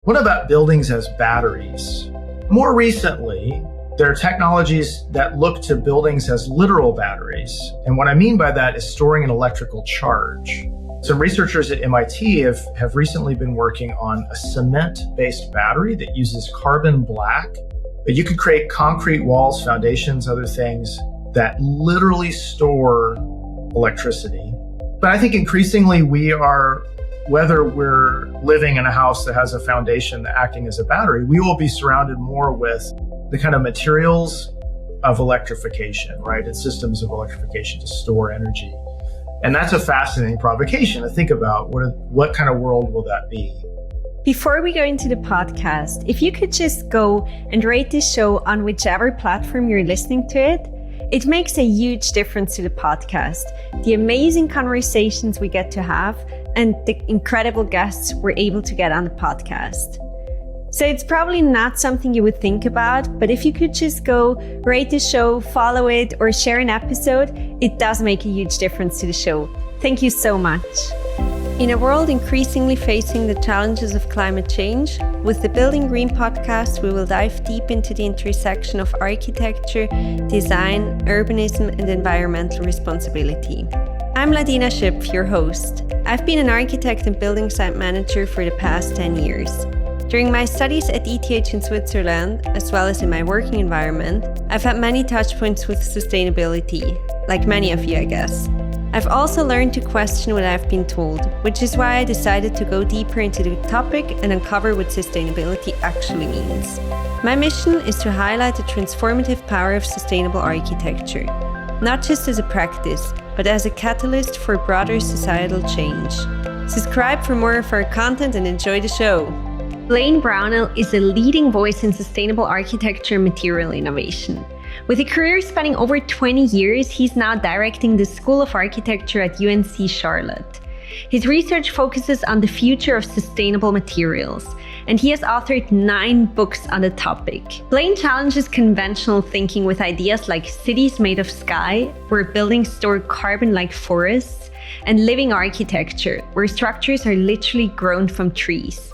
What about buildings as batteries? More recently, there are technologies that look to buildings as literal batteries. And what I mean by that is storing an electrical charge. Some researchers at MIT have recently been working on a cement-based battery that uses carbon black. But you could create concrete walls, foundations, other things that literally store electricity. But I think increasingly whether we're living in a house that has a foundation acting as a battery, we will be surrounded more with the kind of materials of electrification, right? And systems of electrification to store energy. And that's a fascinating provocation to think about. What kind of world will that be? Before we go into the podcast, if you could just go and rate this show on whichever platform you're listening to it, it makes a huge difference to the podcast, the amazing conversations we get to have, and the incredible guests we're able to get on the podcast. So it's probably not something you would think about, but if you could just go rate the show, follow it, or share an episode, it does make a huge difference to the show. Thank you so much. In a world increasingly facing the challenges of climate change, with the Building Green podcast, we will dive deep into the intersection of architecture, design, urbanism, and environmental responsibility. I'm Ladina Schipf, your host. I've been an architect and building site manager for the past 10 years. During my studies at ETH in Switzerland, as well as in my working environment, I've had many touchpoints with sustainability, like many of you, I guess. I've also learned to question what I've been told, which is why I decided to go deeper into the topic and uncover what sustainability actually means. My mission is to highlight the transformative power of sustainable architecture, not just as a practice, but as a catalyst for broader societal change. Subscribe for more of our content and enjoy the show. Blaine Brownell is a leading voice in sustainable architecture and material innovation. With a career spanning over 20 years, he's now directing the School of Architecture at UNC Charlotte. His research focuses on the future of sustainable materials, and he has authored 9 books on the topic. Blaine challenges conventional thinking with ideas like cities made of sky, where buildings store carbon like forests, and living architecture, where structures are literally grown from trees.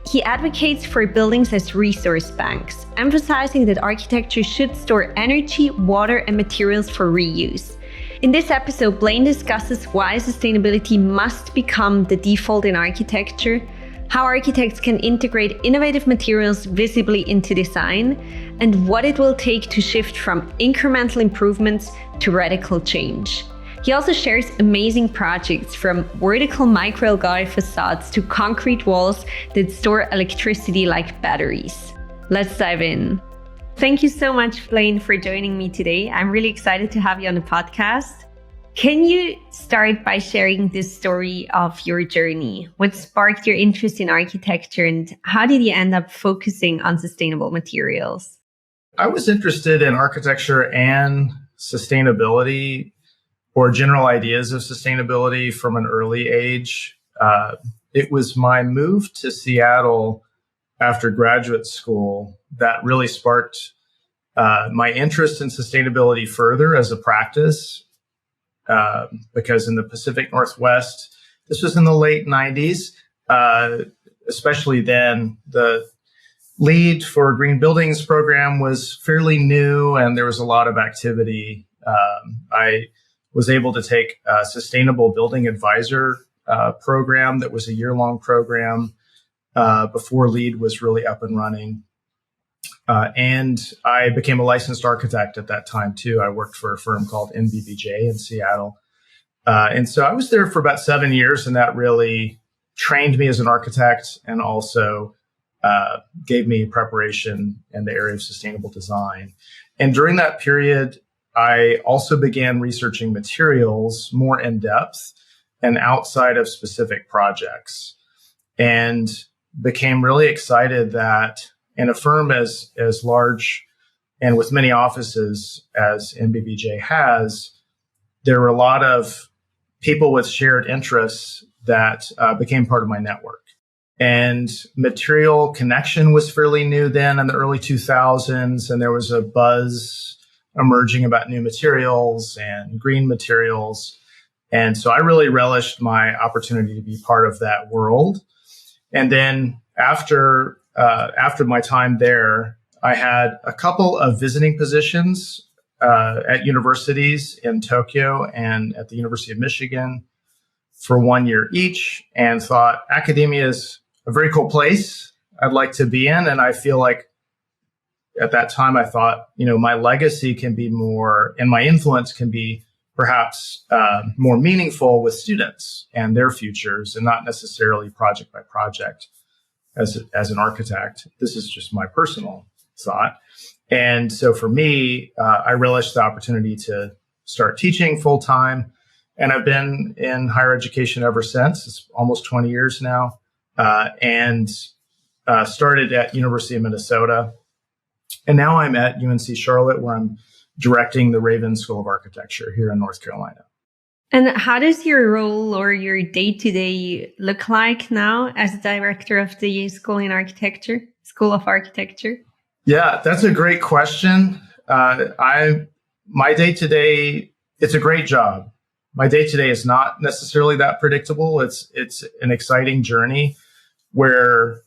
He advocates for buildings as resource banks, emphasizing that architecture should store energy, water, and materials for reuse. In this episode, Blaine discusses why sustainability must become the default in architecture, how architects can integrate innovative materials visibly into design, and what it will take to shift from incremental improvements to radical change. He also shares amazing projects, from vertical microalgae facades to concrete walls that store electricity like batteries. Let's dive in. Thank you so much, Blaine, for joining me today. I'm really excited to have you on the podcast. Can you start by sharing this story of your journey? What sparked your interest in architecture, and how did you end up focusing on sustainable materials? I was interested in architecture and sustainability, or general ideas of sustainability, from an early age. It was my move to Seattle after graduate school that really sparked my interest in sustainability further as a practice, because in the Pacific Northwest, this was in the late 90s, especially then, the LEED for Green Buildings program was fairly new, and there was a lot of activity. I was able to take a sustainable building advisor program that was a year-long program before LEED was really up and running. And I became a licensed architect at that time, too. I worked for a firm called NBBJ in Seattle. And so I was there for about 7 years, and that really trained me as an architect and also gave me preparation in the area of sustainable design. And during that period, I also began researching materials more in depth and outside of specific projects, and became really excited that in a firm as large and with many offices as NBBJ has, there were a lot of people with shared interests that became part of my network. And material connection was fairly new then in the early 2000s, and there was a buzz emerging about new materials and green materials. And so I really relished my opportunity to be part of that world. And then after my time there, I had a couple of visiting positions at universities in Tokyo and at the University of Michigan for 1 year each, and thought academia is a very cool place I'd like to be in. And I feel like at that time I thought, my legacy can be more, and my influence can be perhaps more meaningful with students and their futures, and not necessarily project by project as an architect. This is just my personal thought. And so for me, I relished the opportunity to start teaching full time. And I've been in higher education ever since. It's almost 20 years now. And started at University of Minnesota. And now I'm at UNC Charlotte, where I'm directing the Raven School of Architecture here in North Carolina. And how does your role or your day-to-day look like now as director of the School of Architecture? Yeah, that's a great question. My day-to-day, it's a great job. My day-to-day is not necessarily that predictable. It's an exciting journey where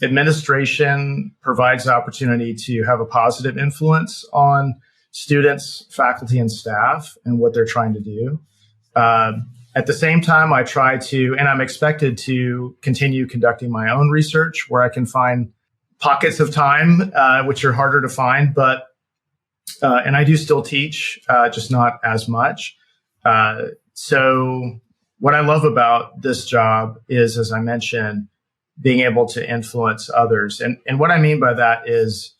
administration provides the opportunity to have a positive influence on students, faculty, and staff and what they're trying to do. At the same time, I try to, and I'm expected to continue conducting my own research where I can find pockets of time, which are harder to find, and I do still teach, just not as much. So what I love about this job is, as I mentioned, being able to influence others. And what I mean by that is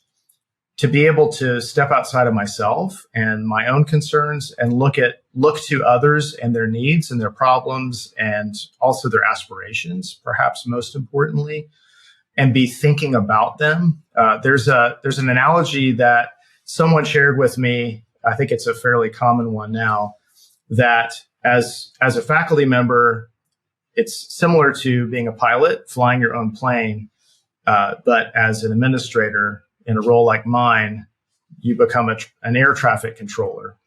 to be able to step outside of myself and my own concerns and look to others and their needs and their problems and also their aspirations, perhaps most importantly, and be thinking about them. There's an analogy that someone shared with me. I think it's a fairly common one now, that as a faculty member, it's similar to being a pilot, flying your own plane. But as an administrator in a role like mine, you become an air traffic controller,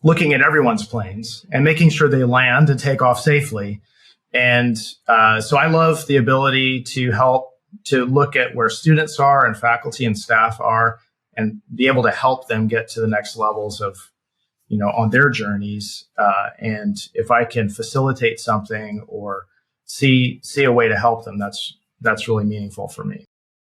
looking at everyone's planes and making sure they land and take off safely. And so I love the ability to help to look at where students are and faculty and staff are and be able to help them get to the next levels of, on their journeys. And if I can facilitate something or see a way to help them, that's really meaningful for me.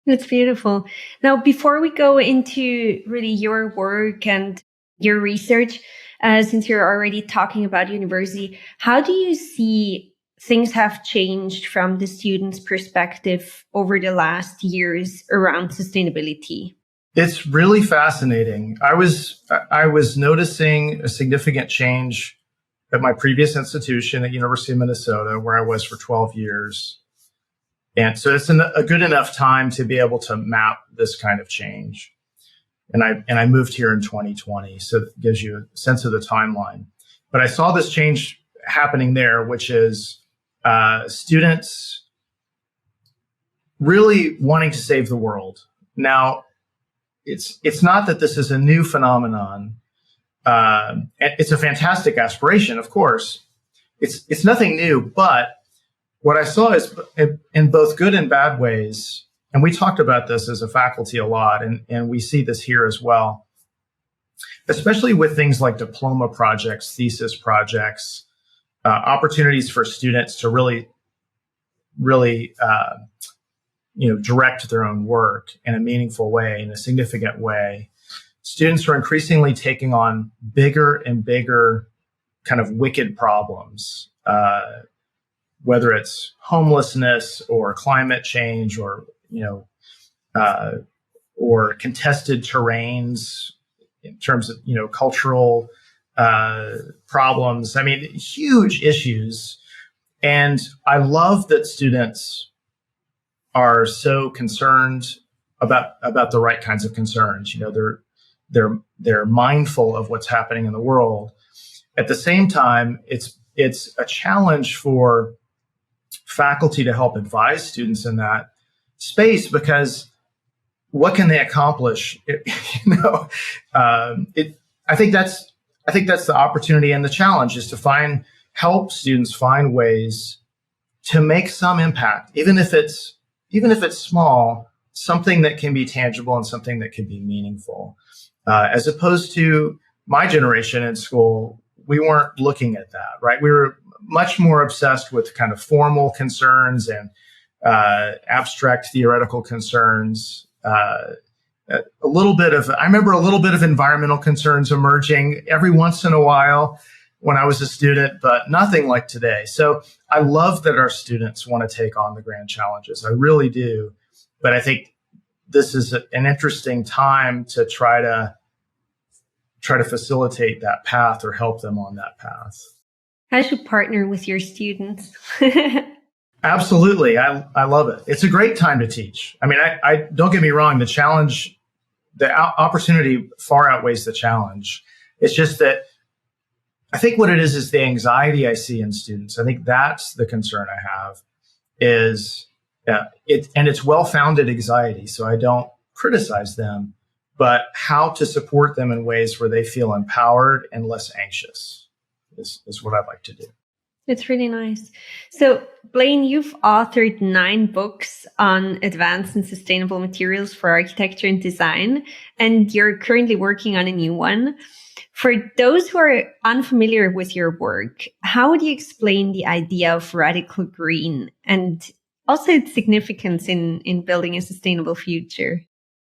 That's beautiful. Now, before we go into really your work and your research, since you're already talking about university, how do you see things have changed from the student's perspective over the last years around sustainability? It's really fascinating. I was noticing a significant change at my previous institution at University of Minnesota, where I was for 12 years. And so it's a good enough time to be able to map this kind of change. And I moved here in 2020, so it gives you a sense of the timeline. But I saw this change happening there, which is students really wanting to save the world. Now, it's not that this is a new phenomenon. It's a fantastic aspiration, of course. It's nothing new, but what I saw is in both good and bad ways, and we talked about this as a faculty a lot, and we see this here as well, especially with things like diploma projects, thesis projects, opportunities for students to really direct their own work in a meaningful way, in a significant way. Students are increasingly taking on bigger and bigger kind of wicked problems, whether it's homelessness or climate change or contested terrains in terms of, cultural problems. I mean, huge issues. And I love that students are so concerned about the right kinds of concerns. They're mindful of what's happening in the world. At the same time, it's a challenge for faculty to help advise students in that space, because what can they accomplish? I think that's the opportunity and the challenge, is to help students find ways to make some impact, even if it's even if it's small, something that can be tangible and something that can be meaningful. As opposed to my generation in school, we weren't looking at that, right? We were much more obsessed with kind of formal concerns and abstract theoretical concerns. I remember a little bit of environmental concerns emerging every once in a while when I was a student, but nothing like today. So I love that our students want to take on the grand challenges. I really do. But I think this is an interesting time to try to facilitate that path or help them on that path. How should you partner with your students? Absolutely. I love it. It's a great time to teach. I mean, I don't get me wrong. The challenge, the opportunity far outweighs the challenge. It's just that I think what it is the anxiety I see in students. I think that's the concern I have is it's well-founded anxiety. So I don't criticize them, but how to support them in ways where they feel empowered and less anxious is what I'd like to do. It's really nice. So, Blaine, you've authored 9 books on advanced and sustainable materials for architecture and design, and you're currently working on a new one. For those who are unfamiliar with your work, how would you explain the idea of radical green and also its significance in building a sustainable future?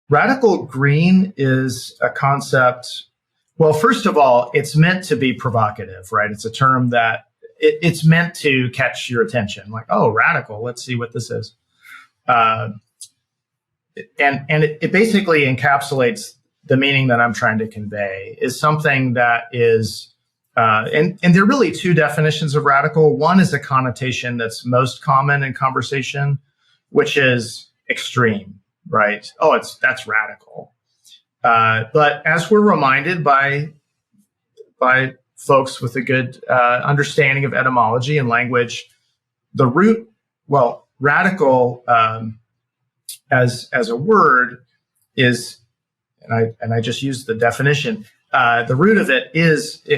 Radical green is a concept. Well, first of all, it's meant to be provocative, right? It's a term that it's meant to catch your attention. Like, oh, radical, let's see what this is. And it basically encapsulates the meaning that I'm trying to convey is something that is, and there are really 2 definitions of radical. One is a connotation that's most common in conversation, which is extreme, right? Oh, that's radical. But as we're reminded by folks with a good understanding of etymology and language, the root, radical as a word is, and I just used the definition. The root of it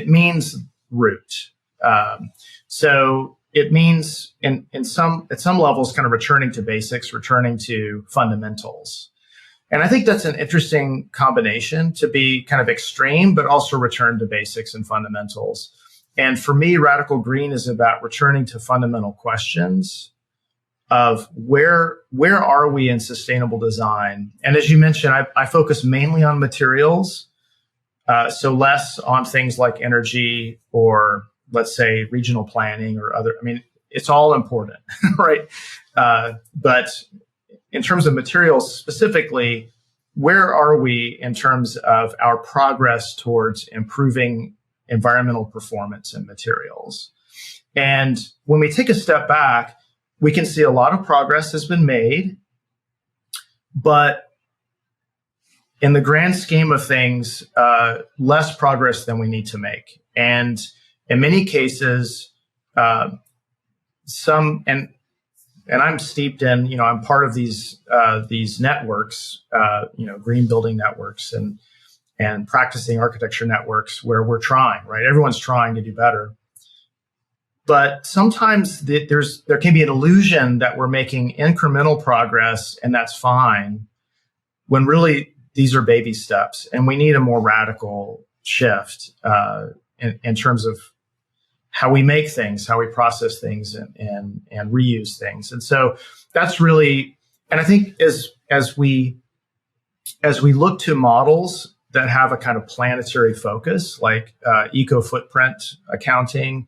means root. So it means at some levels kind of returning to basics, returning to fundamentals. And I think that's an interesting combination to be kind of extreme, but also return to basics and fundamentals. And for me, radical green is about returning to fundamental questions of where are we in sustainable design? And as you mentioned, I focus mainly on materials, so less on things like energy or let's say regional planning or other. I mean, it's all important, right? But in terms of materials specifically, where are we in terms of our progress towards improving environmental performance in materials? And when we take a step back, we can see a lot of progress has been made, but in the grand scheme of things, less progress than we need to make. And in many cases, and I'm steeped in, I'm part of these networks, green building networks and practicing architecture networks where we're trying, right? Everyone's trying to do better. But sometimes there can be an illusion that we're making incremental progress and that's fine, when really these are baby steps and we need a more radical shift in terms of how we make things, how we process things and reuse things. And so that's really, and I think as we look to models that have a kind of planetary focus, like eco footprint accounting,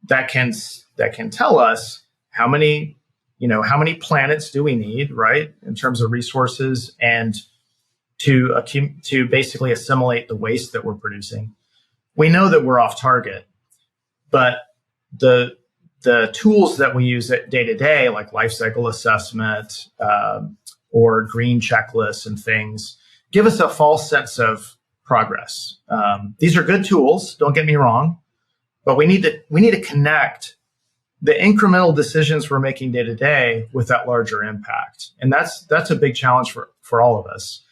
that can tell us how many planets do we need, right, in terms of resources, and to basically assimilate the waste that we're producing. We know that we're off target, but the tools that we use day to day, like life cycle assessment or green checklists and things, give us a false sense of progress. These are good tools, don't get me wrong, but we need to connect the incremental decisions we're making day to day with that larger impact, and that's a big challenge for all of us.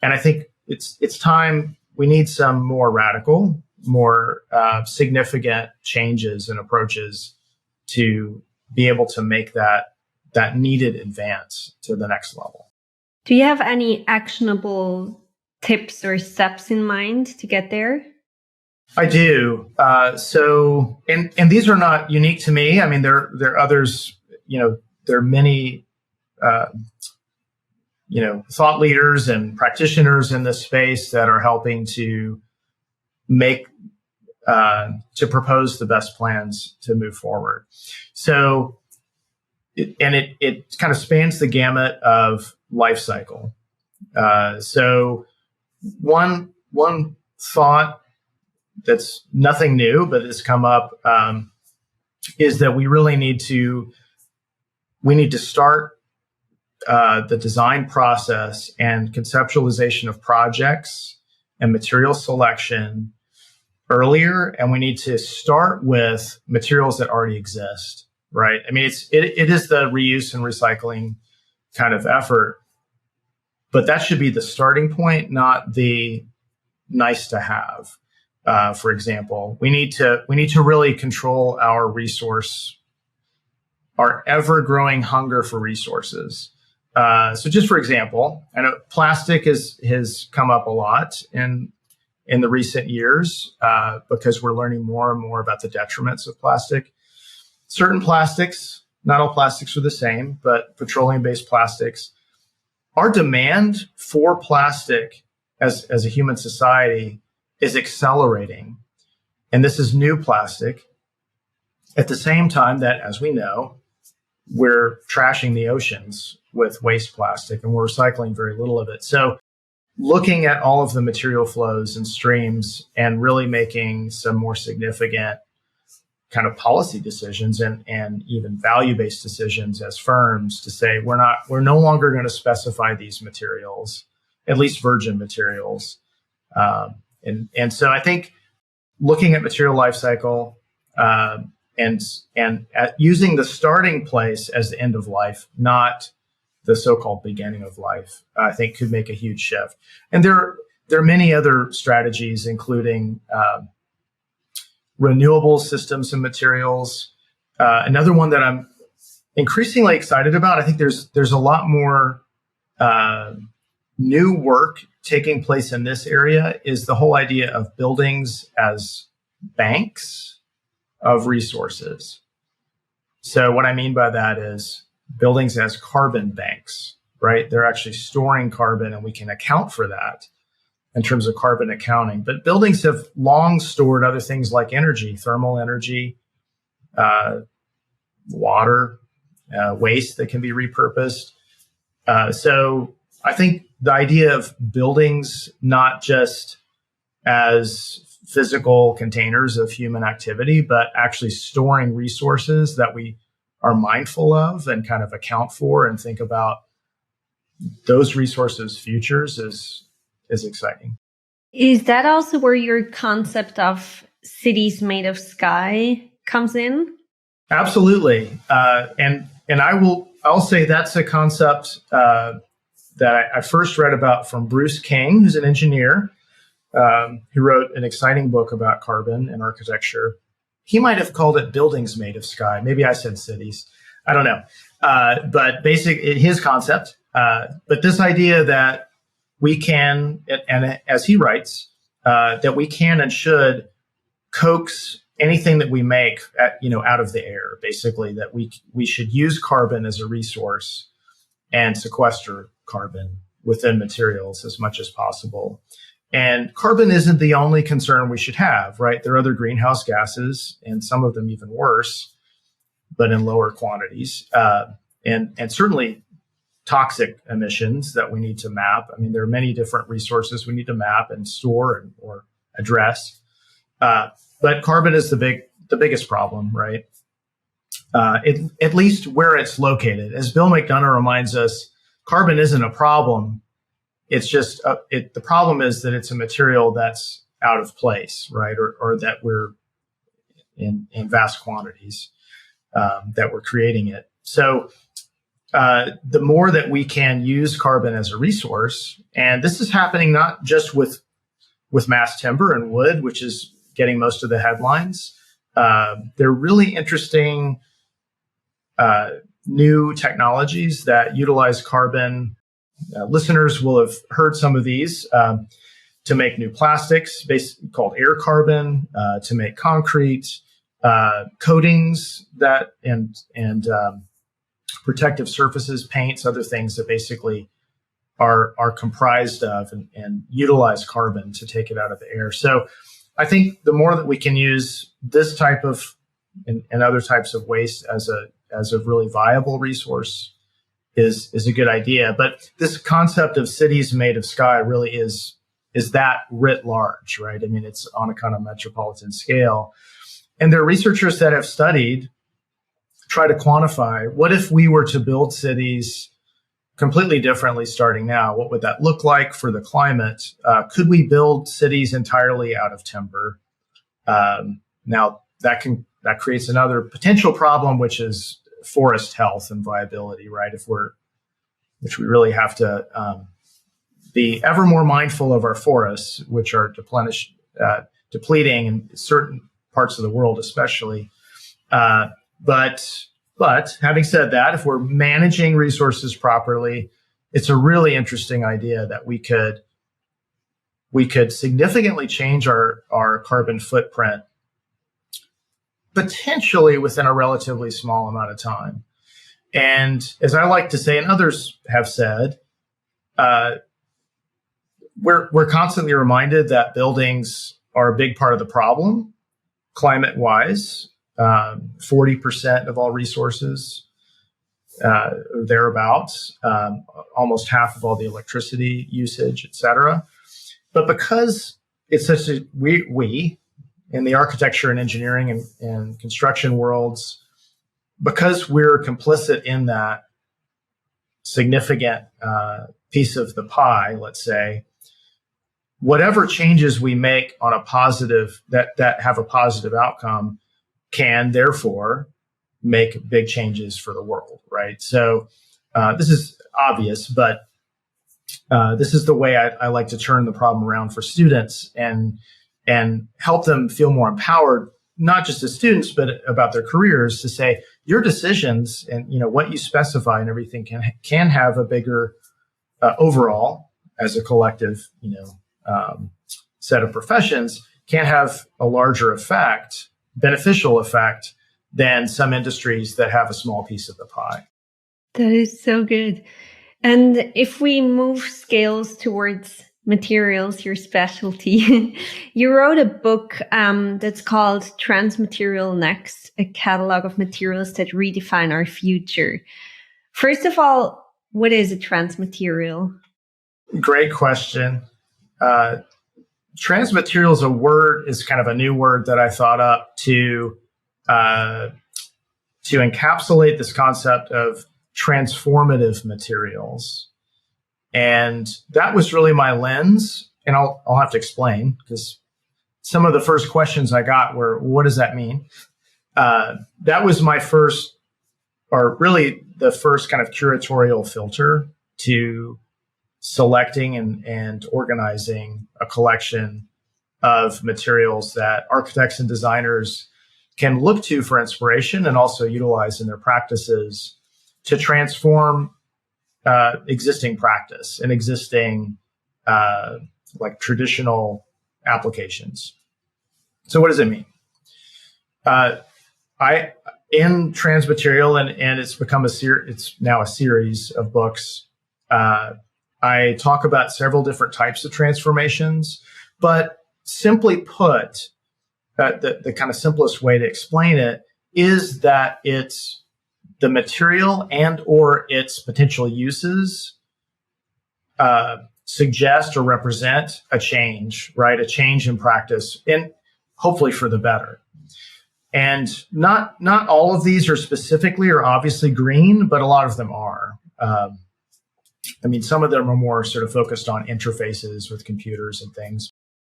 And I think it's time we need some more radical, more significant changes and approaches to be able to make that that needed advance to the next level. Do you have any actionable tips or steps in mind to get there? I do. And these are not unique to me. I mean, there are others. There are many, thought leaders and practitioners in this space that are helping to propose the best plans to move forward. So, it kind of spans the gamut of life cycle. So one thought that's nothing new, but has come up, is that we really need to start the design process and conceptualization of projects and material selection earlier, and we need to start with materials that already exist, right? I mean, it is the reuse and recycling kind of effort, but that should be the starting point, not the nice to have. For example, we need to really control our ever-growing hunger for resources. So just for example, I know plastic has come up a lot in the recent years because we're learning more and more about the detriments of plastic. Certain plastics, not all plastics are the same, but petroleum-based plastics, our demand for plastic as a human society is accelerating. And this is new plastic at the same time that, as we know, we're trashing the oceans with waste plastic and we're recycling very little of it. So looking at all of the material flows and streams and really making some more significant kind of policy decisions and even value-based decisions as firms to say, we're no longer going to specify these materials, at least virgin materials. And so I think looking at material life cycle, and using the starting place as the end of life, not the so-called beginning of life, I think could make a huge shift. And there are many other strategies, including renewable systems and materials. Another one that I'm increasingly excited about, I think there's a lot more new work taking place in this area, is the whole idea of buildings as banks of resources. So what I mean by that is buildings as carbon banks, right? They're actually storing carbon and we can account for that in terms of carbon accounting. But buildings have long stored other things like energy, thermal energy, water, waste that can be repurposed. So I think the idea of buildings not just as physical containers of human activity, but actually storing resources that we are mindful of and kind of account for and think about those resources' futures is exciting. Is that also where your concept of cities made of sky comes in? Absolutely. And I'll say that's a concept that I first read about from Bruce King, who's an engineer, who wrote an exciting book about carbon and architecture. He might have called it buildings made of sky. Maybe I said cities. I don't know. But basically, his concept. But this idea that we can, and as he writes, that we can and should coax anything that we make out of the air. Basically, that we should use carbon as a resource and sequester carbon within materials as much as possible. And carbon isn't the only concern we should have, right? There are other greenhouse gases, and some of them even worse, but in lower quantities, and certainly toxic emissions that we need to map. I mean, there are many different resources we need to map and store or address. But carbon is the biggest problem, right? At least where it's located. As Bill McDonough reminds us, carbon isn't a problem. It's just the problem is that it's a material that's out of place, right? Or that we're in vast quantities that we're creating it. So the more that we can use carbon as a resource, and this is happening not just with mass timber and wood, which is getting most of the headlines. They're really interesting new technologies that utilize carbon. Listeners will have heard some of these to make new plastics called air carbon, to make concrete, coatings that and protective surfaces, paints, other things that basically are comprised of and utilize carbon to take it out of the air. So I think the more that we can use this type of and other types of waste as a really viable resource is a good idea. But this concept of cities made of sky really is that writ large, right? I mean, it's on a kind of metropolitan scale. And there are researchers that have try to quantify, what if we were to build cities completely differently starting now? What would that look like for the climate? Could we build cities entirely out of timber? Now, that creates another potential problem, which is forest health and viability, right? Which we really have to be ever more mindful of our forests, which are depleting in certain parts of the world, especially. But having said that, if we're managing resources properly, it's a really interesting idea that we could significantly change our carbon footprint, potentially within a relatively small amount of time. And as I like to say, and others have said, we're constantly reminded that buildings are a big part of the problem, climate-wise. 40% of all resources, or thereabouts, almost half of all the electricity usage, et cetera. But because it's such a, we in the architecture and engineering and construction worlds, because we're complicit in that significant piece of the pie, let's say, whatever changes we make on a positive, that have a positive outcome, can therefore make big changes for the world, right? So this is obvious, but this is the way I like to turn the problem around for students and help them feel more empowered, not just as students, but about their careers, to say your decisions and what you specify and everything can have a bigger overall as a collective set of professions, can have a larger effect, beneficial effect, than some industries that have a small piece of the pie. That is so good. And if we move scales towards materials, your specialty, you wrote a book that's called Transmaterial Next, a catalog of materials that redefine our future. First of all, what is a transmaterial? Great question. Transmaterial is kind of a new word that I thought up to encapsulate this concept of transformative materials. And that was really my lens. And I'll have to explain, because some of the first questions I got were, what does that mean? That was my first, or really the first kind of curatorial filter to selecting and organizing a collection of materials that architects and designers can look to for inspiration and also utilize in their practices to transform existing practice and existing like traditional applications. So what does it mean? In Transmaterial, and it's become it's now a series of books. I talk about several different types of transformations, but simply put, the kind of simplest way to explain it is that it's the material and or its potential uses suggest or represent a change, right? A change in practice, and hopefully for the better. And not all of these are specifically or obviously green, but a lot of them are. Some of them are more sort of focused on interfaces with computers and things.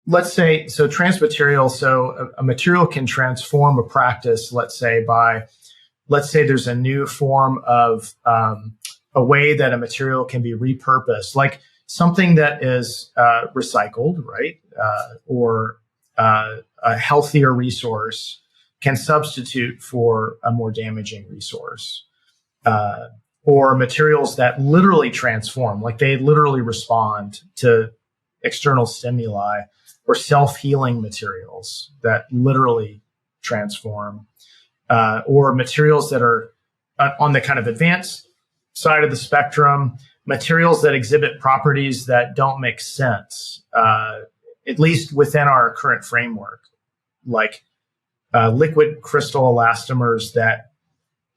Let's say, so transmaterial, so a material can transform a practice, let's say there's a new form of a way that a material can be repurposed, like something that is recycled, right? Or a healthier resource can substitute for a more damaging resource. or materials that literally transform, like they literally respond to external stimuli, or self-healing materials that literally transform, or materials that are on the kind of advanced side of the spectrum, materials that exhibit properties that don't make sense, at least within our current framework, like liquid crystal elastomers that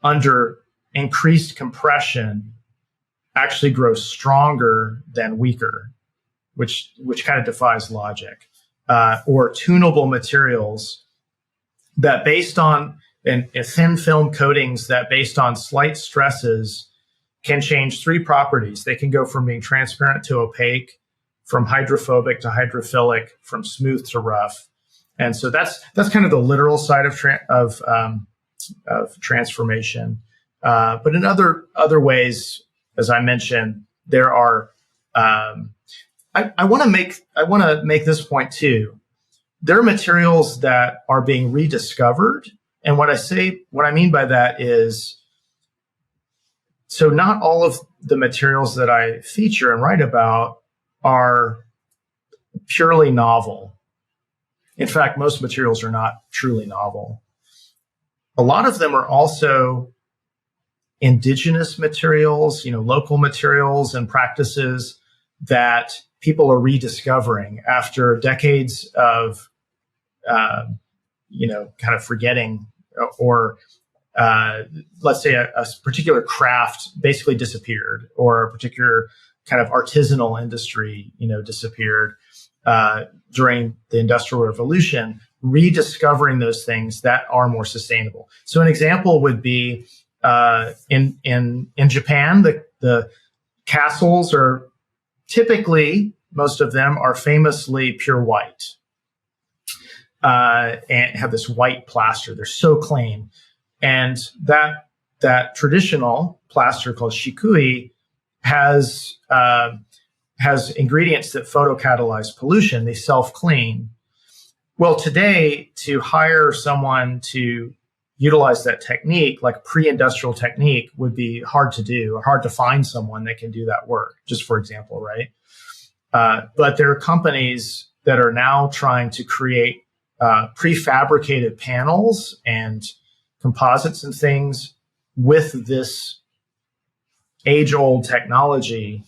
under increased compression actually grow stronger than weaker, which kind of defies logic, or tunable materials that based on and thin film coatings that based on slight stresses can change three properties. They can go from being transparent to opaque, from hydrophobic to hydrophilic, from smooth to rough. And so that's kind of the literal side of transformation. But in other ways, as I mentioned, there are. I want to make this point too. There are materials that are being rediscovered, and what I mean by that is, so not all of the materials that I feature and write about are purely novel. In fact, most materials are not truly novel. A lot of them are also indigenous materials, local materials and practices that people are rediscovering after decades of, kind of forgetting, or let's say a particular craft basically disappeared, or a particular kind of artisanal industry, disappeared during the Industrial Revolution. Rediscovering those things that are more sustainable. So an example would be in Japan, the castles are typically, most of them are famously pure white, and have this white plaster. They're so clean. And that traditional plaster called shikui has ingredients that photocatalyze pollution. They self-clean. Well, today, to hire someone to utilize that technique, like pre-industrial technique, would be hard to do, or hard to find someone that can do that work, just for example, right? But there are companies that are now trying to create prefabricated panels and composites and things with this age-old technology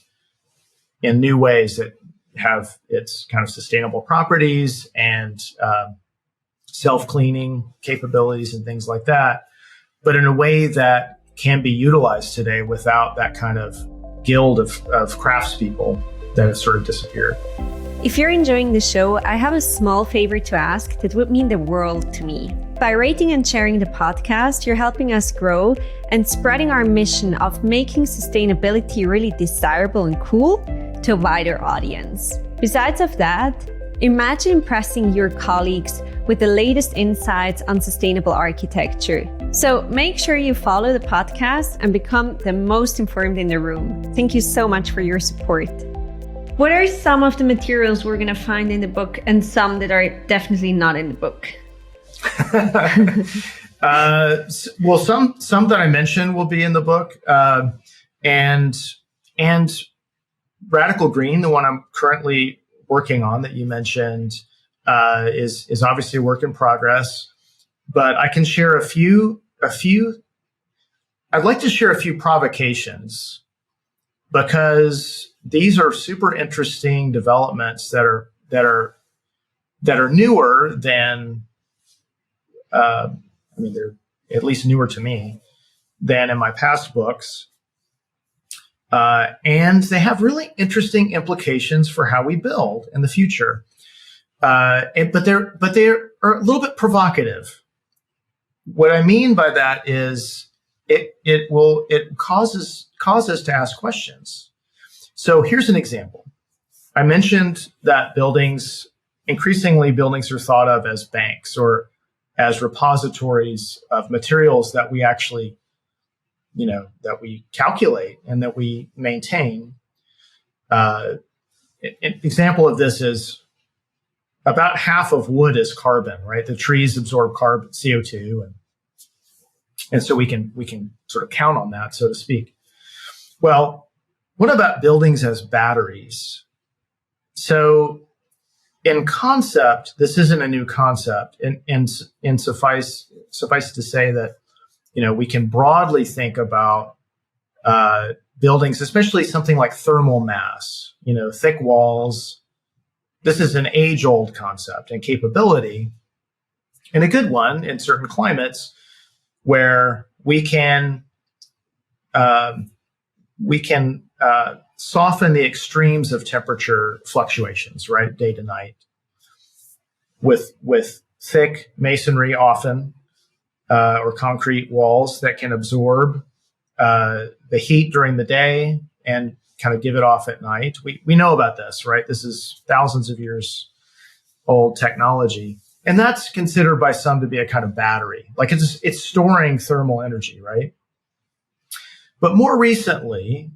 in new ways that have its kind of sustainable properties and self-cleaning capabilities and things like that, but in a way that can be utilized today without that kind of guild of craftspeople that have sort of disappeared. If you're enjoying the show, I have a small favor to ask that would mean the world to me. By rating and sharing the podcast, you're helping us grow and spreading our mission of making sustainability really desirable and cool to a wider audience. Besides of that, imagine impressing your colleagues with the latest insights on sustainable architecture. So make sure you follow the podcast and become the most informed in the room. Thank you so much for your support. What are some of the materials we're going to find in the book and some that are definitely not in the book? Well, some that I mentioned will be in the book, and Radical Green, the one I'm currently working on that you mentioned, is obviously a work in progress. But I can share a few. I'd like to share a few provocations, because these are super interesting developments that are newer than. They're at least newer to me than in my past books. And they have really interesting implications for how we build in the future. But they are a little bit provocative. What I mean by that is it causes us to ask questions. So here's an example. I mentioned that increasingly buildings are thought of as banks or as repositories of materials that we actually, that we calculate and that we maintain. An example of this is about half of wood is carbon, right? The trees absorb carbon, CO2, And so we can sort of count on that, so to speak. Well, what about buildings as batteries? So in concept, this isn't a new concept. And suffice to say that, we can broadly think about buildings, especially something like thermal mass, thick walls. This is an age-old concept and capability, and a good one in certain climates where we can soften the extremes of temperature fluctuations, right, day to night, with thick masonry often, or concrete walls that can absorb the heat during the day and kind of give it off at night. We know about this, right? This is thousands of years old technology. And that's considered by some to be a kind of battery. Like it's storing thermal energy, right? But more recently,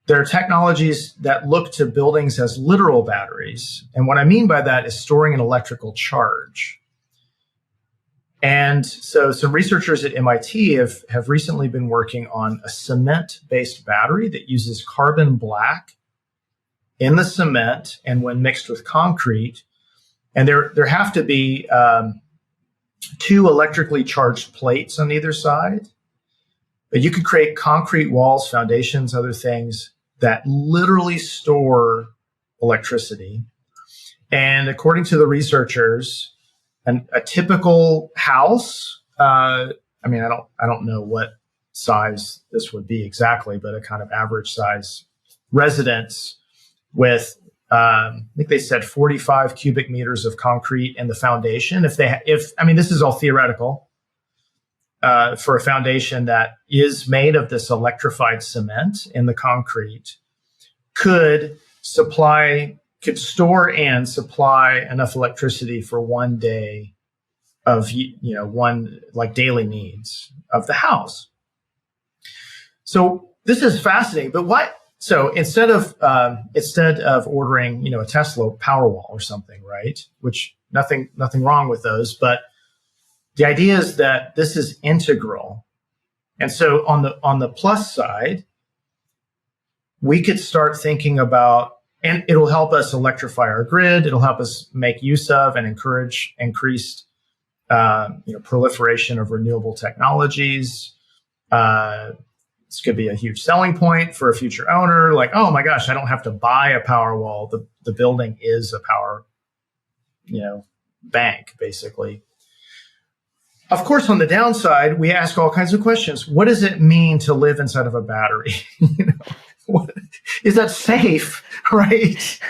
there are technologies that look to buildings as literal batteries. And what I mean by that is storing an electrical charge. And so some researchers at MIT have recently been working on a cement-based battery that uses carbon black in the cement and when mixed with concrete. And there have to be two electrically charged plates on either side. But you could create concrete walls, foundations, other things that literally store electricity. And according to the researchers, a typical house, I don't know what size this would be exactly, but a kind of average size residence with, I think they said 45 cubic meters of concrete in the foundation. This is all theoretical, for a foundation that is made of this electrified cement in the concrete, could store and supply enough electricity for one day of, like daily needs of the house. So this is fascinating, but what? So instead of ordering, a Tesla Powerwall or something, right? Which nothing wrong with those, but the idea is that this is integral. And so on the plus side, we could start thinking about, and it'll help us electrify our grid. It'll help us make use of and encourage increased, proliferation of renewable technologies. This could be a huge selling point for a future owner. Like, oh my gosh, I don't have to buy a Powerwall. The building is a power, bank, basically. Of course, on the downside, we ask all kinds of questions. What does it mean to live inside of a battery? Is that safe, right?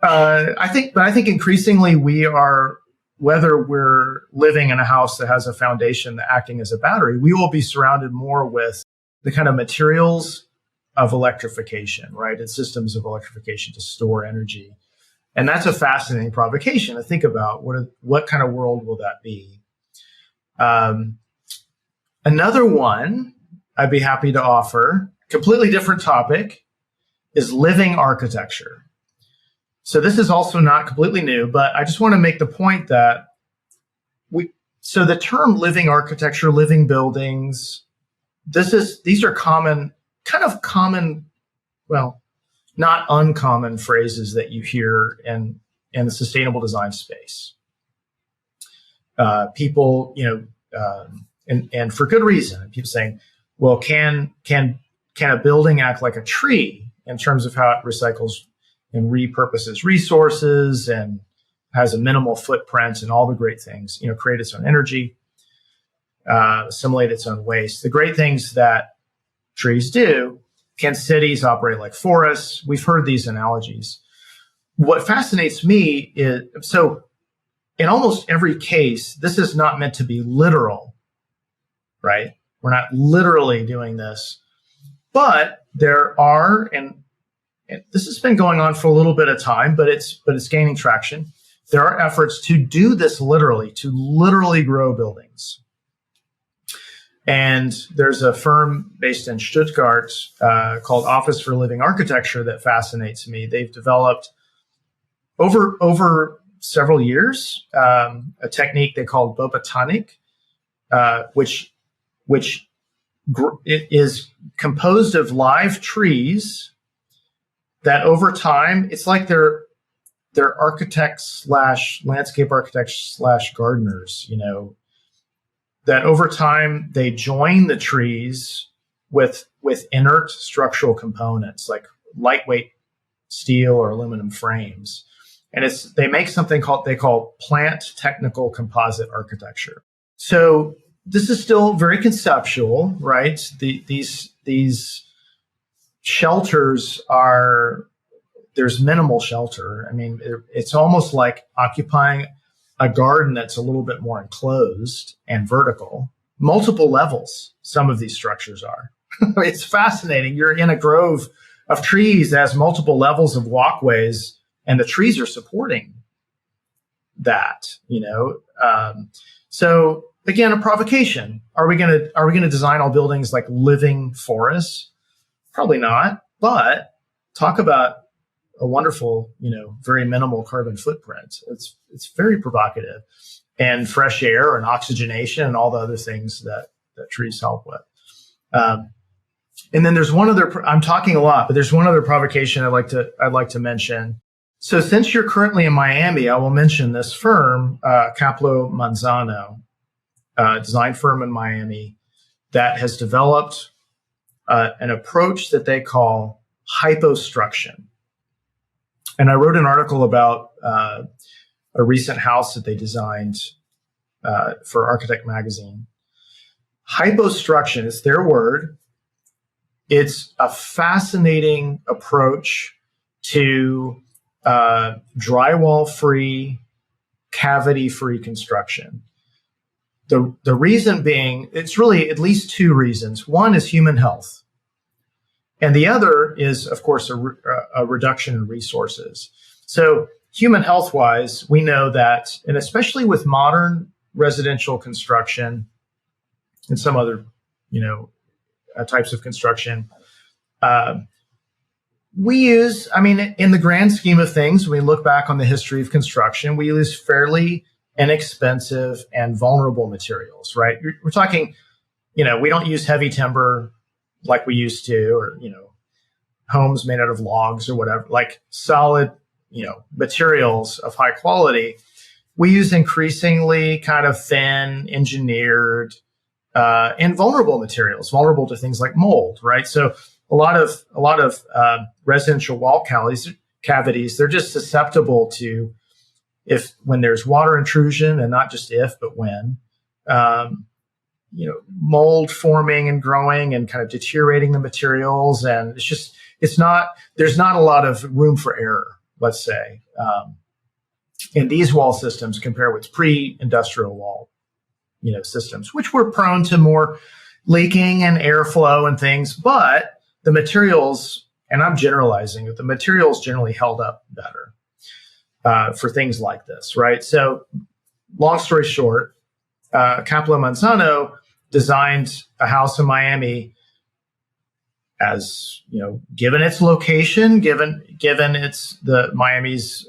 I think increasingly whether we're living in a house that has a foundation that acting as a battery, we will be surrounded more with the kind of materials of electrification, right? And systems of electrification to store energy. And that's a fascinating provocation to think about. What kind of world will that be? Another one I'd be happy to offer, completely different topic, is living architecture. So this is also not completely new, but I just want to make the point that so the term living architecture, living buildings, these are common, well, not uncommon phrases that you hear in the sustainable design space. People, and for good reason, people saying, well, can a building act like a tree in terms of how it recycles and repurposes resources and has a minimal footprint and all the great things, create its own energy, assimilate its own waste. The great things that trees do. Can cities operate like forests? We've heard these analogies. What fascinates me is, so in almost every case, this is not meant to be literal, right? We're not literally doing this, but there are, and this has been going on for a little bit of time, but it's gaining traction. There are efforts to do this literally, to literally grow buildings. And there's a firm based in Stuttgart called Office for Living Architecture that fascinates me. They've developed over several years a technique they call Botanik, which which it is composed of live trees that over time, it's like they're architects slash landscape architects slash gardeners, that over time they join the trees with inert structural components like lightweight steel or aluminum frames. And they make something they call plant technical composite architecture. So this is still very conceptual, right? These shelters there's minimal shelter. I mean, it's almost like occupying a garden that's a little bit more enclosed and vertical. Multiple levels, some of these structures are. It's fascinating. You're in a grove of trees that has multiple levels of walkways, and the trees are supporting that, So again, a provocation. Are we gonna design all buildings like living forests? Probably not. But talk about a wonderful, very minimal carbon footprint. It's very provocative, and fresh air and oxygenation and all the other things that trees help with. And then there's one other. I'm talking a lot, but there's one other provocation I'd like to mention. So since you're currently in Miami, I will mention this firm, Kaplow Manzano, design firm in Miami, that has developed an approach that they call hypostruction. And I wrote an article about a recent house that they designed for Architect Magazine. Hypostruction is their word. It's a fascinating approach to drywall-free, cavity-free construction. The reason being, it's really at least two reasons. One is human health. And the other is, of course, a reduction in resources. So human health-wise, we know that, and especially with modern residential construction and some other, types of construction, we use, in the grand scheme of things, when we look back on the history of construction, we use fairly inexpensive and vulnerable materials, right? We're talking, we don't use heavy timber like we used to, or, homes made out of logs or whatever, like solid, materials of high quality. We use increasingly kind of thin, engineered, and vulnerable materials, vulnerable to things like mold, right? So a lot of residential wall cavities, they're just susceptible to, when there's water intrusion, and not just if, but when, mold forming and growing and kind of deteriorating the materials. And there's not a lot of room for error, let's say, in these wall systems compared with pre-industrial wall, systems, which were prone to more leaking and airflow and things. But the materials, and I'm generalizing, but the materials generally held up better for things like this, right? So long story short, Kaplow Manzano designed a house in Miami as, given its location, given its Miami's,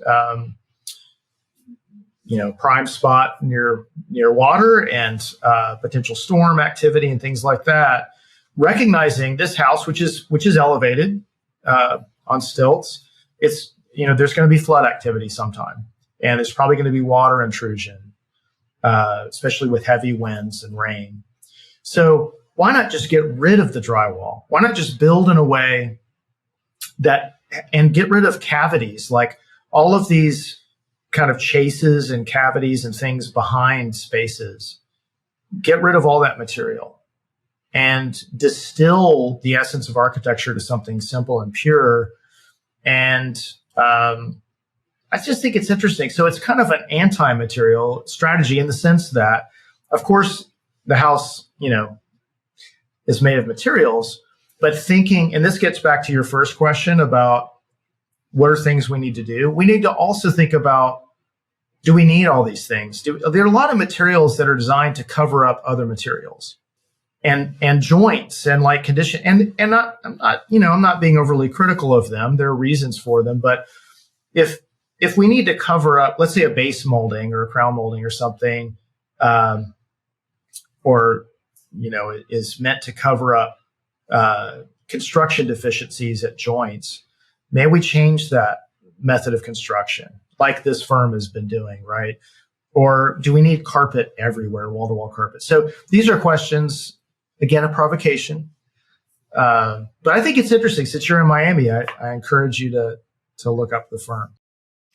prime spot near water and potential storm activity and things like that, recognizing this house, which is elevated on stilts, it's, there's going to be flood activity sometime, and there's probably going to be water intrusion, especially with heavy winds and rain. So why not just get rid of the drywall? Why not just build in a way and get rid of cavities, like all of these kind of chases and cavities and things behind spaces? Get rid of all that material and distill the essence of architecture to something simple and pure. And I just think it's interesting. So it's kind of an anti-material strategy in the sense that, of course, the house, is made of materials, but thinking, and this gets back to your first question about what are things we need to do? We need to also think about, do we need all these things? There are a lot of materials that are designed to cover up other materials and joints and like condition. And I'm not being overly critical of them. There are reasons for them. But if we need to cover up, let's say a base molding or a crown molding or something, or is meant to cover up construction deficiencies at joints. May we change that method of construction like this firm has been doing, right? Or do we need carpet everywhere, wall-to-wall carpet? So these are questions, again, a provocation. But I think it's interesting. Since you're in Miami, I encourage you to look up the firm.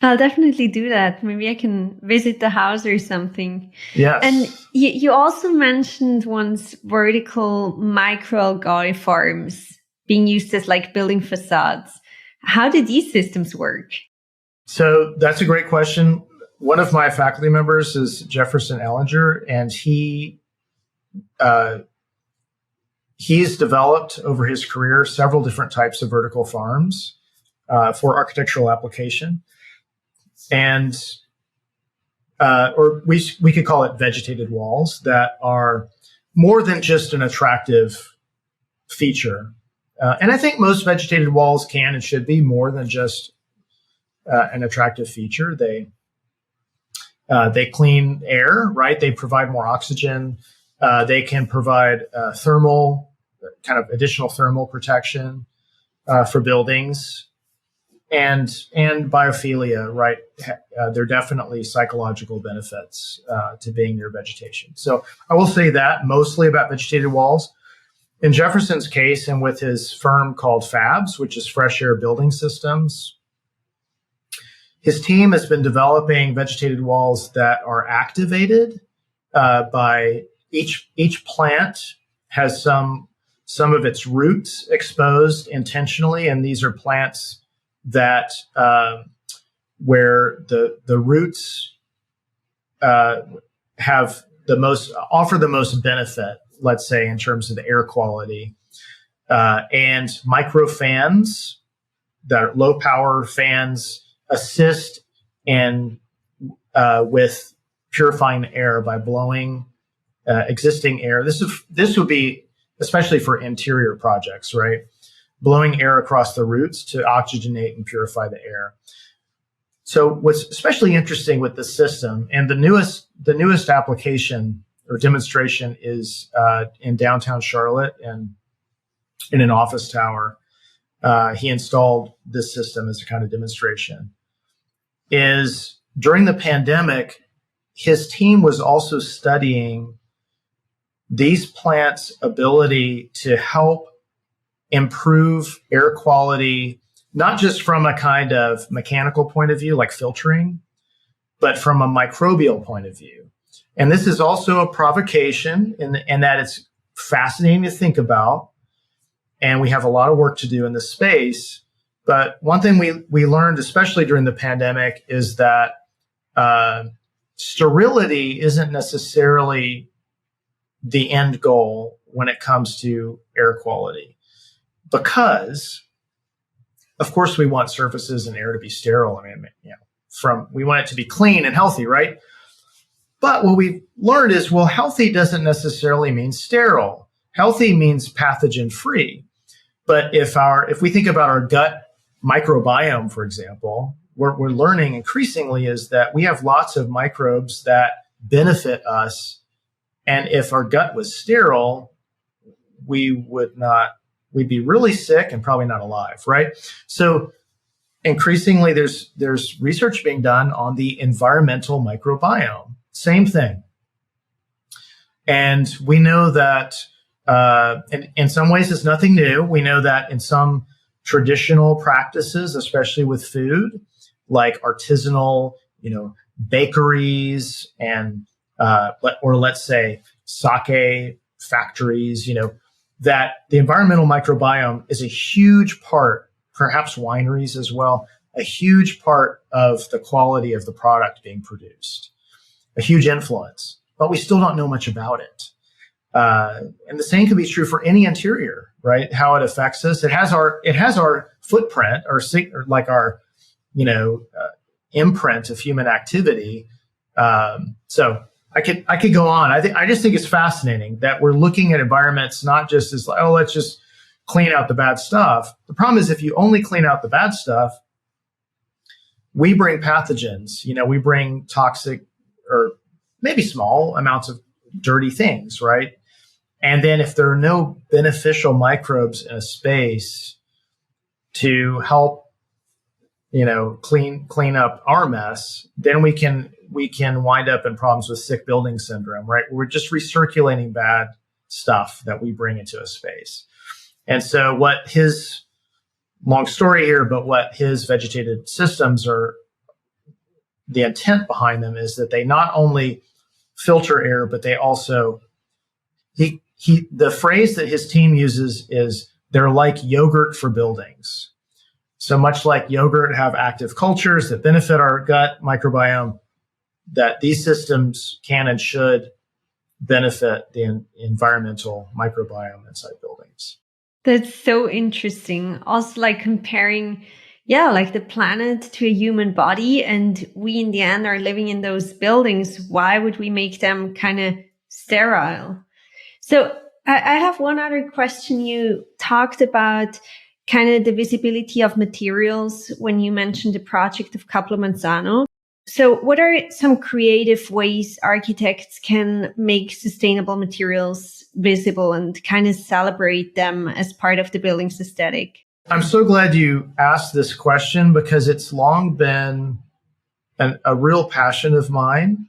I'll definitely do that. Maybe I can visit the house or something. Yes. And you also mentioned once vertical microalgae farms being used as like building facades. How do these systems work? So that's a great question. One of my faculty members is Jefferson Ellinger, and he's developed over his career several different types of vertical farms for architectural application. And or we could call it vegetated walls that are more than just an attractive feature. And I think most vegetated walls can and should be more than just an attractive feature. They clean air, right? They provide more oxygen. They can provide additional thermal protection for buildings. And biophilia, right? There are definitely psychological benefits to being near vegetation. So I will say that mostly about vegetated walls. In Jefferson's case, and with his firm called FABS, which is Fresh Air Building Systems, his team has been developing vegetated walls that are activated by each plant has some of its roots exposed intentionally, and these are plants that where the roots offer the most benefit, let's say, in terms of the air quality, and micro fans, that low power fans, assist in with purifying the air by blowing existing air. This would be especially for interior projects, right? Blowing air across the roots to oxygenate and purify the air. So what's especially interesting with this system, and the newest application or demonstration is in downtown Charlotte and in an office tower. He installed this system as a kind of demonstration. Is during the pandemic, his team was also studying these plants' ability to help improve air quality, not just from a kind of mechanical point of view, like filtering, but from a microbial point of view. And this is also a provocation in that it's fascinating to think about. And we have a lot of work to do in this space. But one thing we learned, especially during the pandemic, is that sterility isn't necessarily the end goal when it comes to air quality. Because, of course, we want surfaces and air to be sterile. I mean, we want it to be clean and healthy, right? But what we've learned is, well, healthy doesn't necessarily mean sterile. Healthy means pathogen-free. But if we think about our gut microbiome, for example, what we're learning increasingly is that we have lots of microbes that benefit us. And if our gut was sterile, we'd be really sick and probably not alive, right? So increasingly, there's research being done on the environmental microbiome. Same thing. And we know that in some ways it's nothing new. We know that in some traditional practices, especially with food, like artisanal, bakeries and or let's say sake factories, that the environmental microbiome is a huge part, perhaps wineries as well, a huge part of the quality of the product being produced, a huge influence, but we still don't know much about it. And the same can be true for any interior, right? How it affects us. It has our footprint or like our, imprint of human activity. So I could go on. I just think it's fascinating that we're looking at environments not just as like, oh, let's just clean out the bad stuff. The problem is if you only clean out the bad stuff, we bring pathogens. We bring toxic or maybe small amounts of dirty things, right? And then if there are no beneficial microbes in a space to help, clean up our mess, then we can wind up in problems with sick building syndrome, right? We're just recirculating bad stuff that we bring into a space. And so long story here, but what his vegetated systems are, the intent behind them is that they not only filter air, but they also, the phrase that his team uses is they're like yogurt for buildings. So much like yogurt have active cultures that benefit our gut microbiome, that these systems can and should benefit the environmental microbiome inside buildings. That's so interesting. Also, like comparing, like the planet to a human body, and we in the end are living in those buildings. Why would we make them kind of sterile? So I have one other question. You talked about kind of the visibility of materials when you mentioned the project of Caplo Manzano. So what are some creative ways architects can make sustainable materials visible and kind of celebrate them as part of the building's aesthetic? I'm so glad you asked this question because it's long been a real passion of mine.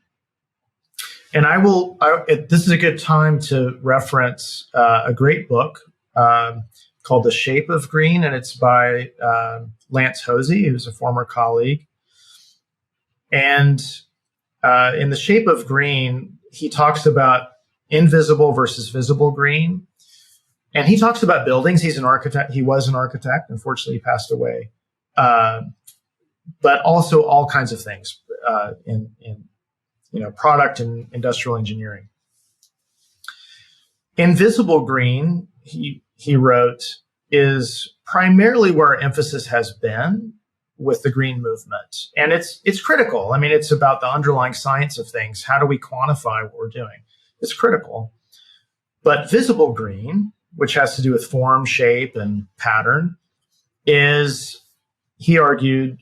And this is a good time to reference a great book called The Shape of Green, and it's by Lance Hosey, who's a former colleague. And in The Shape of Green, he talks about invisible versus visible green. And he talks about buildings. He's an architect. He was an architect. Unfortunately, he passed away. But also all kinds of things in product and industrial engineering. Invisible green, he wrote, is primarily where our emphasis has been with the green movement. And it's critical. I mean, it's about the underlying science of things. How do we quantify what we're doing? It's critical. But visible green, which has to do with form, shape, and pattern, is, he argued,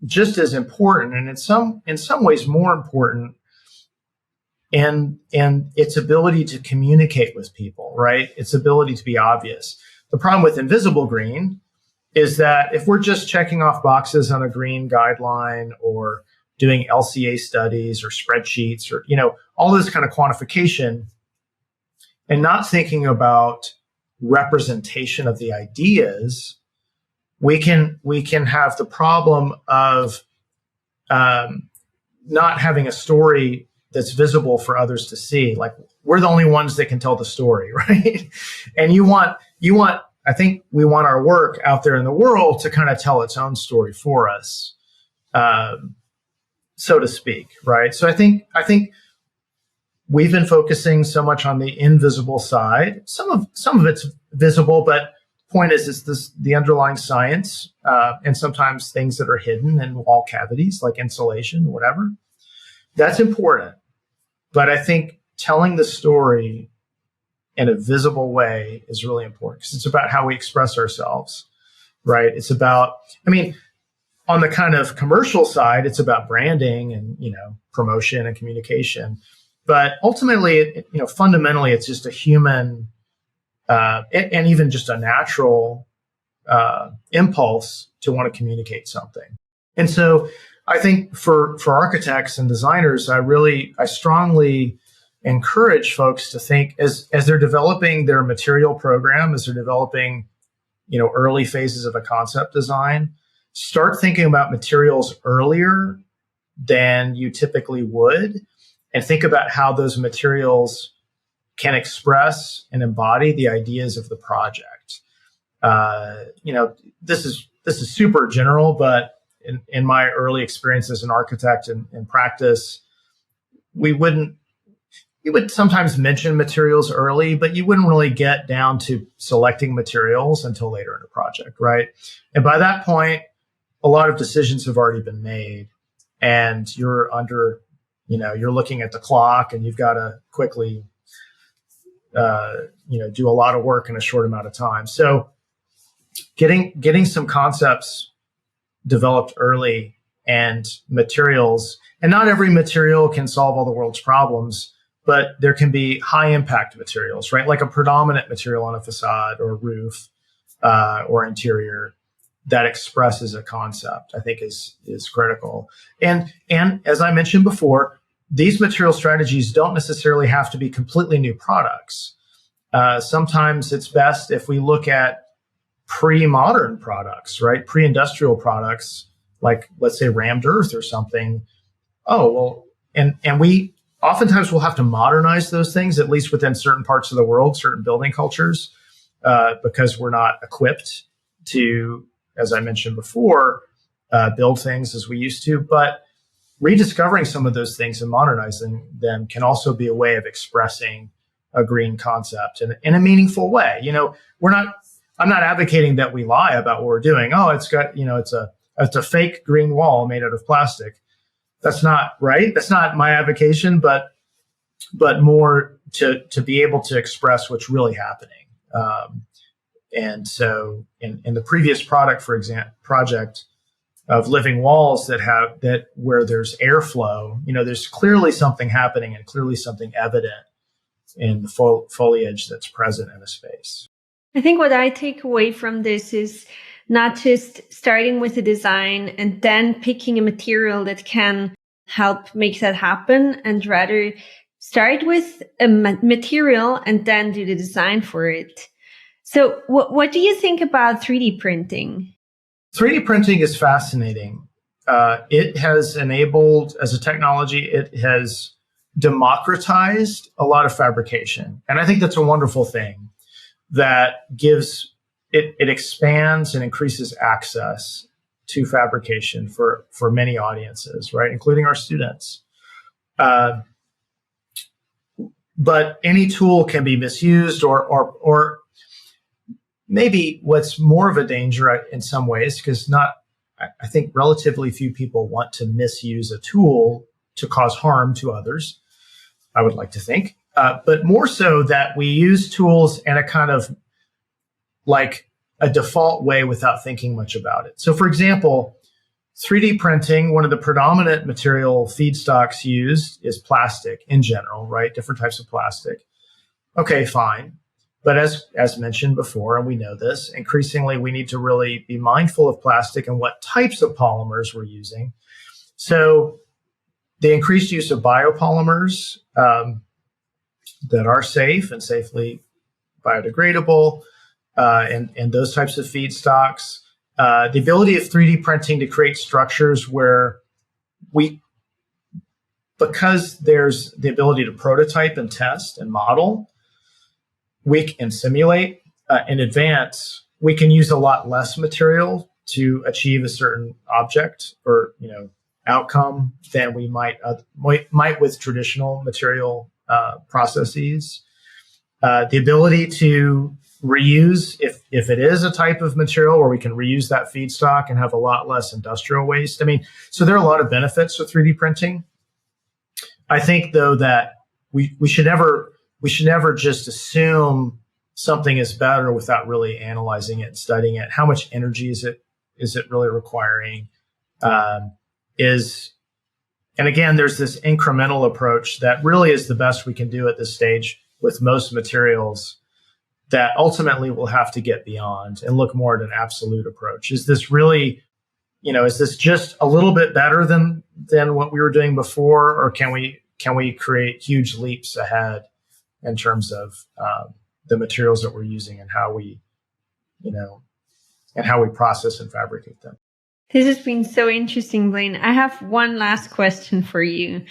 just as important, and in some ways more important, in its ability to communicate with people, right? Its ability to be obvious. The problem with invisible green is that if we're just checking off boxes on a green guideline or doing LCA studies or spreadsheets or, all this kind of quantification and not thinking about representation of the ideas, we can have the problem of not having a story that's visible for others to see. Like, we're the only ones that can tell the story, right? And I think we want our work out there in the world to kind of tell its own story for us, so to speak, right? So I think we've been focusing so much on the invisible side. Some of it's visible, but point is, it's the underlying science, and sometimes things that are hidden in wall cavities, like insulation or whatever. That's important. But I think telling the story in a visible way is really important because it's about how we express ourselves, right? It's about, on the kind of commercial side, it's about branding and, promotion and communication. But ultimately, fundamentally, it's just a human and even just a natural impulse to want to communicate something. And so I think for architects and designers, I strongly encourage folks to think as they're developing their material program, as they're developing, early phases of a concept design, start thinking about materials earlier than you typically would, and think about how those materials can express and embody the ideas of the project. This is super general, but in my early experience as an architect and practice, you would sometimes mention materials early, but you wouldn't really get down to selecting materials until later in the project, right? And by that point, a lot of decisions have already been made, and you're looking at the clock, and you've got to quickly, do a lot of work in a short amount of time. So getting some concepts developed early and materials, and not every material can solve all the world's problems, but there can be high impact materials, right? Like a predominant material on a facade or roof or interior that expresses a concept, I think is critical. And as I mentioned before, these material strategies don't necessarily have to be completely new products. Sometimes it's best if we look at pre-modern products, right? Pre-industrial products, like let's say rammed earth or something. Oh, well, and we oftentimes will have to modernize those things, at least within certain parts of the world, certain building cultures, because we're not equipped to, as I mentioned before, build things as we used to. But rediscovering some of those things and modernizing them can also be a way of expressing a green concept in a meaningful way. I'm not advocating that we lie about what we're doing. Oh, it's got, it's a fake green wall made out of plastic. That's not right. That's not my advocation, but more to be able to express what's really happening. And so in the previous project of living walls where there's airflow, there's clearly something happening and clearly something evident in the foliage that's present in a space. I think what I take away from this is not just starting with a design and then picking a material that can help make that happen, and rather start with a material and then do the design for it. So what do you think about 3D printing? 3D printing is fascinating. It has enabled, as a technology, it has democratized a lot of fabrication. And I think that's a wonderful thing that gives it expands and increases access to fabrication for many audiences, right, including our students. But any tool can be misused, or maybe what's more of a danger in some ways, because I think relatively few people want to misuse a tool to cause harm to others, I would like to think. But more so that we use tools in a kind of like a default way without thinking much about it. So for example, 3D printing, one of the predominant material feedstocks used is plastic in general, right? Different types of plastic. Okay, fine. But as mentioned before, and we know this, increasingly we need to really be mindful of plastic and what types of polymers we're using. So the increased use of biopolymers that are safe and safely biodegradable, and those types of feedstocks, the ability of 3D printing to create structures where because there's the ability to prototype and test and model, we can simulate in advance, we can use a lot less material to achieve a certain object or outcome than we might with traditional material processes. The ability to reuse, if it is a type of material where we can reuse that feedstock and have a lot less industrial waste. I mean, so there are a lot of benefits with 3D printing. I think though that we should never just assume something is better without really analyzing it and studying it. How much energy is it really requiring? And again, there's this incremental approach that really is the best we can do at this stage with most materials that ultimately we'll have to get beyond and look more at an absolute approach. Is this really, is this just a little bit better than what we were doing before, or can we create huge leaps ahead in terms of the materials that we're using and how we process and fabricate them? This has been so interesting, Blaine. I have one last question for you.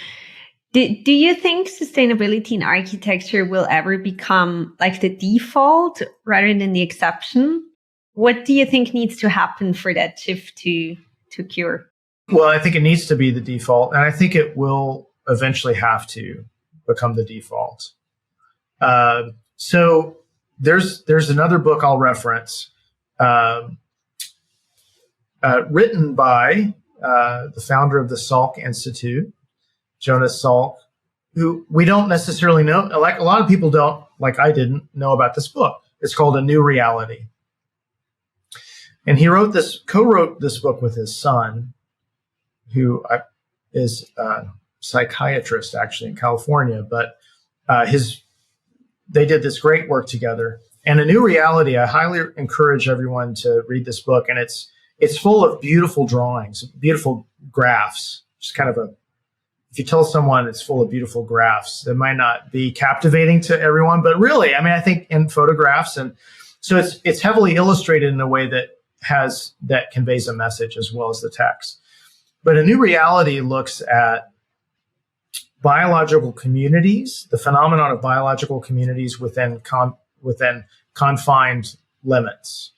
Do you think sustainability in architecture will ever become like the default rather than the exception? What do you think needs to happen for that shift to occur? Well, I think it needs to be the default, and I think it will eventually have to become the default. So there's another book I'll reference, written by the founder of the Salk Institute, Jonas Salk, who we don't necessarily know, like a lot of people don't, like I didn't know about this book. It's called A New Reality. And he co-wrote this book with his son, who is a psychiatrist actually in California, but they did this great work together. And A New Reality, I highly encourage everyone to read this book. And it's full of beautiful drawings, beautiful graphs. Just kind of if you tell someone it's full of beautiful graphs, that might not be captivating to everyone, but really, I mean, I think in photographs, and so it's heavily illustrated in a way that conveys a message as well as the text. But A New Reality looks at biological communities, the phenomenon of biological communities within confined limits.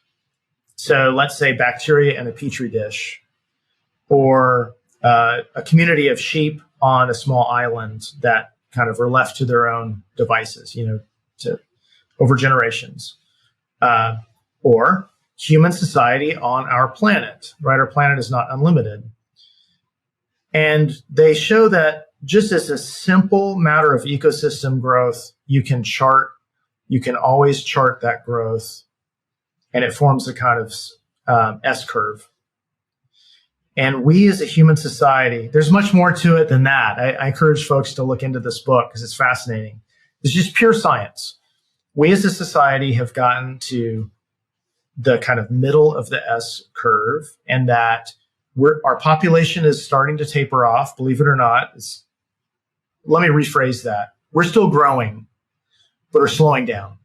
So let's say bacteria in a petri dish, or a community of sheep on a small island that kind of are left to their own devices, over generations, or human society on our planet, right? Our planet is not unlimited. And they show that just as a simple matter of ecosystem growth, you can always chart that growth, and it forms a kind of S-curve. And we as a human society, there's much more to it than that. I encourage folks to look into this book because it's fascinating. It's just pure science. We as a society have gotten to the kind of middle of the S curve, and that our population is starting to taper off, believe it or not. Let me rephrase that. We're still growing, but we're slowing down.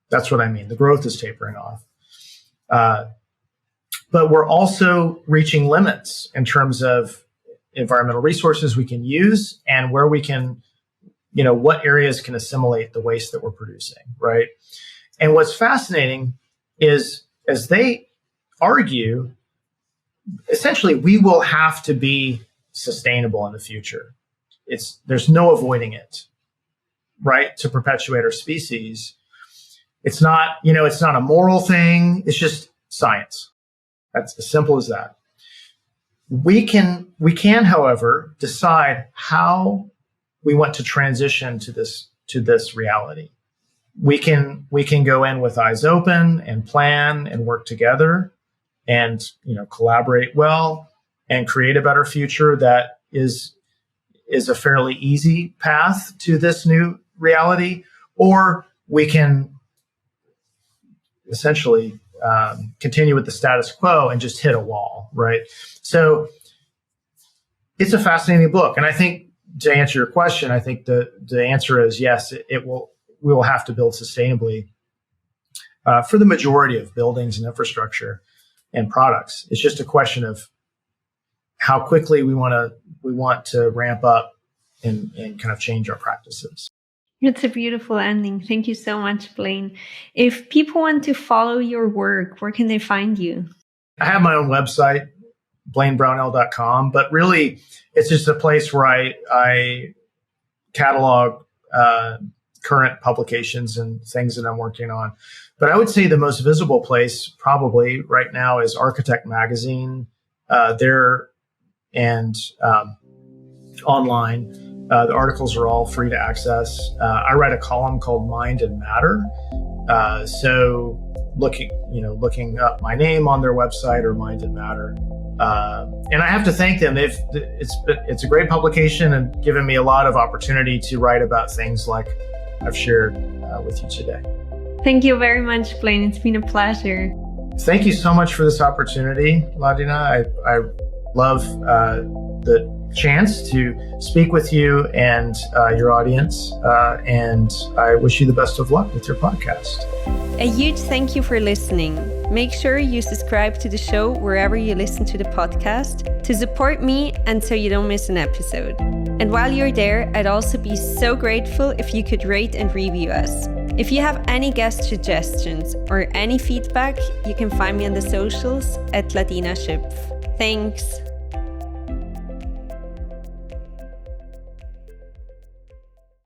That's what I mean. The growth is tapering off. But we're also reaching limits in terms of environmental resources we can use and where we can, what areas can assimilate the waste that we're producing, right? And what's fascinating is, as they argue, essentially we will have to be sustainable in the future. There's no avoiding it, right? To perpetuate our species. It's not a moral thing. It's just science. That's as simple as that. We can, however, decide how we want to transition to this reality. We can go in with eyes open and plan and work together and, collaborate well and create a better future that is a fairly easy path to this new reality, or we can essentially continue with the status quo and just hit a wall, right? So it's a fascinating book. And I think, to answer your question, I think the answer is yes, we will have to build sustainably for the majority of buildings and infrastructure and products. It's just a question of how quickly we want to ramp up and kind of change our practices. It's a beautiful ending. Thank you so much, Blaine. If people want to follow your work, where can they find you? I have my own website, blainebrownell.com, but really it's just a place where I catalog current publications and things that I'm working on. But I would say the most visible place probably right now is Architect Magazine there and online. The articles are all free to access. I write a column called Mind and Matter. So looking up my name on their website or Mind and Matter. And I have to thank them. It's a great publication and given me a lot of opportunity to write about things like I've shared with you today. Thank you very much, Blaine. It's been a pleasure. Thank you so much for this opportunity, Ladina. I love the chance to speak with you and your audience, and I wish you the best of luck with your podcast. A huge thank you for listening. Make sure you subscribe to the show wherever you listen to the podcast to support me and so you don't miss an episode. And while you're there, I'd also be so grateful if you could rate and review us. If you have any guest suggestions or any feedback, you can find me on the socials at Ladina Schipf. Thanks.